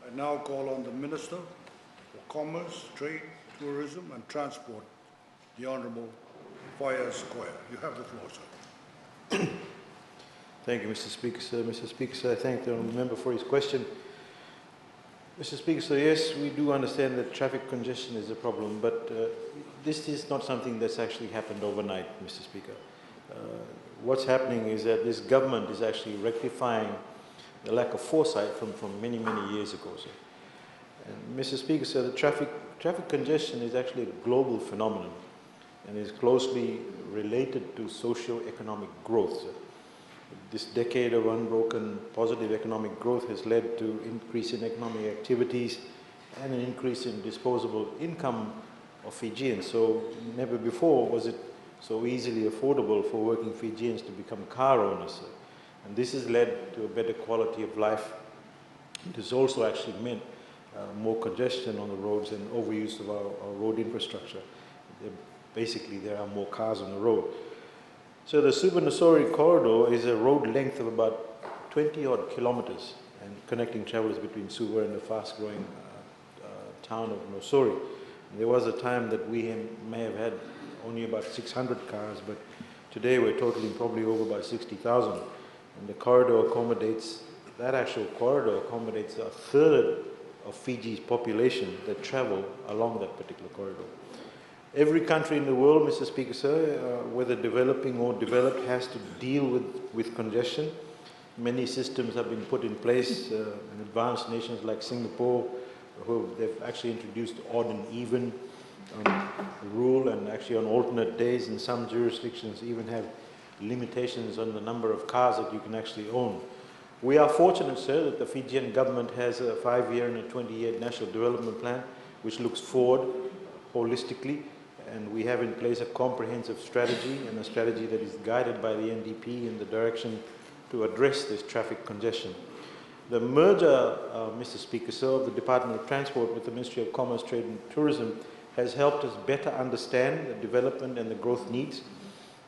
I now call on the Minister for Commerce, Trade, Tourism and Transport, the Honourable Faiyaz Koya. You have the floor, sir. Thank you, Mr. Speaker, sir. Mr. Speaker, sir, I thank the member for his question. Mr. Speaker, sir, yes, we do understand that traffic congestion is a problem, but this is not something that's actually happened overnight, Mr. Speaker. What's happening is that this government is actually rectifying the lack of foresight from many, many years ago, sir. And Mr. Speaker, sir, the traffic congestion is actually a global phenomenon and is closely related to socio-economic growth, sir. This decade of unbroken positive economic growth has led to increase in economic activities and an increase in disposable income of Fijians. So never before was it so easily affordable for working Fijians to become car owners, sir. And this has led to a better quality of life. It has also actually meant more congestion on the roads and overuse of our road infrastructure. Basically, there are more cars on the road. So the Suva-Nausori corridor is a road length of about 20-odd kilometers and connecting travelers between Suva and the fast-growing town of Nausori. And there was a time that we may have had only about 600 cars, but today we're totaling probably over about 60,000. And the corridor accommodates, that actual corridor accommodates a third of Fiji's population that travel along that particular corridor. Every country in the world, Mr. Speaker, sir, whether developing or developed, has to deal with congestion. Many systems have been put in place in advanced nations like Singapore, they've actually introduced odd and even rule, and actually on alternate days in some jurisdictions even have limitations on the number of cars that you can actually own. We are fortunate, sir, that the Fijian government has a 5-year and a 20-year national development plan which looks forward holistically, and we have in place a comprehensive strategy and a strategy that is guided by the NDP in the direction to address this traffic congestion. The merger, Mr. Speaker, sir, of the Department of Transport with the Ministry of Commerce, Trade and Tourism has helped us better understand the development and the growth needs.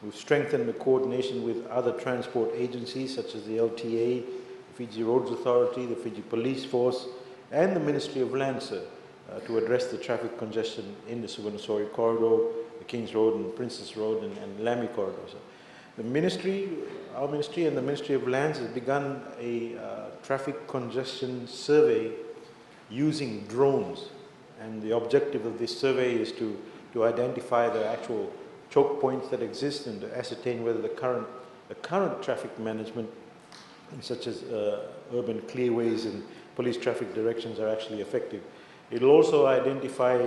We've strengthened the coordination with other transport agencies such as the LTA, the Fiji Roads Authority, the Fiji Police Force and the Ministry of Land, sir, to address the traffic congestion in the Suva-Nausori corridor, the Kings Road and Princess Road and Lamy corridors. The ministry, our ministry and the Ministry of Lands has begun a traffic congestion survey using drones. And the objective of this survey is to identify the actual choke points that exist and to ascertain whether the current traffic management, such as urban clearways and police traffic directions, are actually effective. It will also identify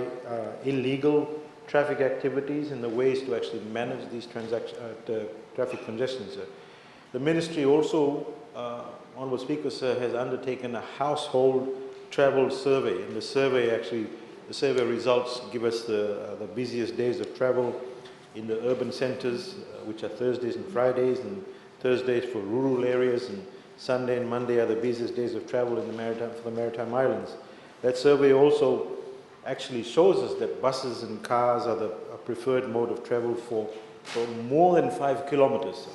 illegal traffic activities and the ways to actually manage these traffic congestions. The ministry also, Honourable Speaker, sir, has undertaken a household travel survey, and the survey results give us the busiest days of travel in the urban centres, which are Thursdays and Fridays, and Thursdays for rural areas, and Sunday and Monday are the busiest days of travel in for the Maritime Islands. That survey also actually shows us that buses and cars are the preferred mode of travel for more than 5 kilometres,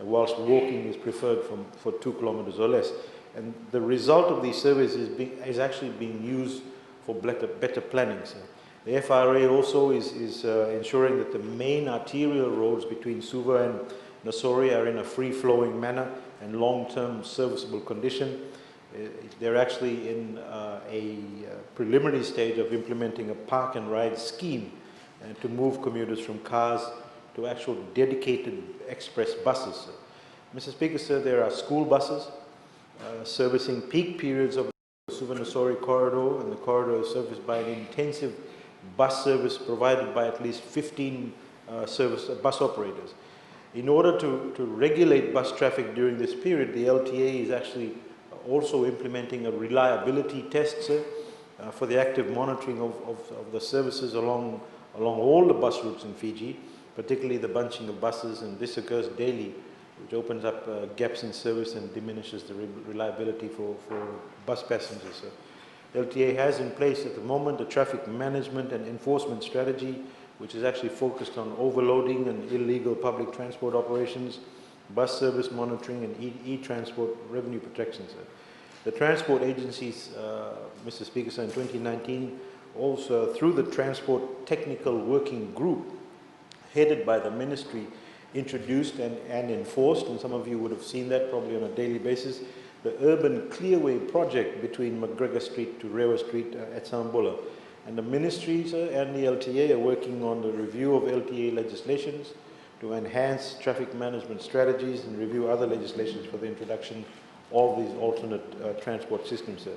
whilst walking is preferred for 2 kilometres or less. And the result of these surveys is actually being used for better planning. So the FRA also is ensuring that the main arterial roads between Suva and Nausori are in a free-flowing manner and long-term serviceable condition. They're actually in a preliminary stage of implementing a park and ride scheme to move commuters from cars to actual dedicated express buses. Mr. Speaker, sir, there are school buses servicing peak periods of the Suva-Nausori corridor, and the corridor is serviced by an intensive bus service provided by at least 15 bus operators. In order to regulate bus traffic during this period, the LTA is actually also implementing a reliability test, sir, for the active monitoring of the services along all the bus routes in Fiji, particularly the bunching of buses, and this occurs daily, which opens up gaps in service and diminishes the reliability for bus passengers. So LTA has in place at the moment a traffic management and enforcement strategy, which is actually focused on overloading and illegal public transport operations, bus service monitoring and e-transport revenue protection, sir. The transport agencies, Mr. Speaker, sir, in 2019, also through the Transport Technical Working Group, headed by the Ministry, introduced and enforced, and some of you would have seen that probably on a daily basis, the Urban Clearway project between McGregor Street to Rewa Street at Sambola. And the Ministry, sir, and the LTA are working on the review of LTA legislations to enhance traffic management strategies and review other legislations for the introduction of these alternate transport systems, sir.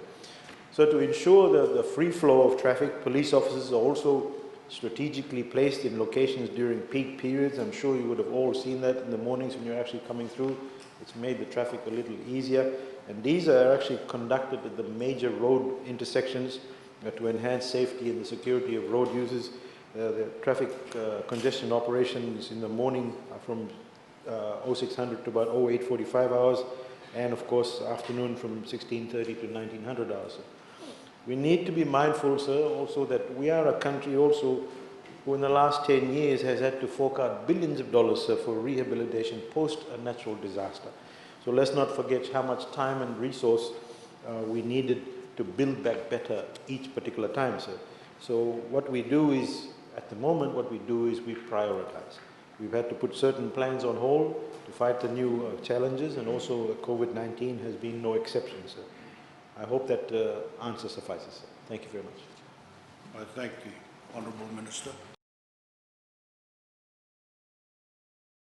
So to ensure the free flow of traffic, police officers are also strategically placed in locations during peak periods. I'm sure you would have all seen that in the mornings when you're actually coming through. It's made the traffic a little easier. And these are actually conducted at the major road intersections to enhance safety and the security of road users. The traffic congestion operations in the morning are from 0600 to about 0845 hours, and of course afternoon from 1630 to 1900 hours. We need to be mindful, sir, also that we are a country also who in the last 10 years has had to fork out billions of dollars, sir, for rehabilitation post a natural disaster. So let's not forget how much time and resource we needed to build back better each particular time, sir. So what we do is, at the moment, what we do is we prioritize. We've had to put certain plans on hold to fight the new challenges, and also COVID-19 has been no exception, sir. I hope that answer suffices, sir. Thank you very much. I thank the Honourable Minister.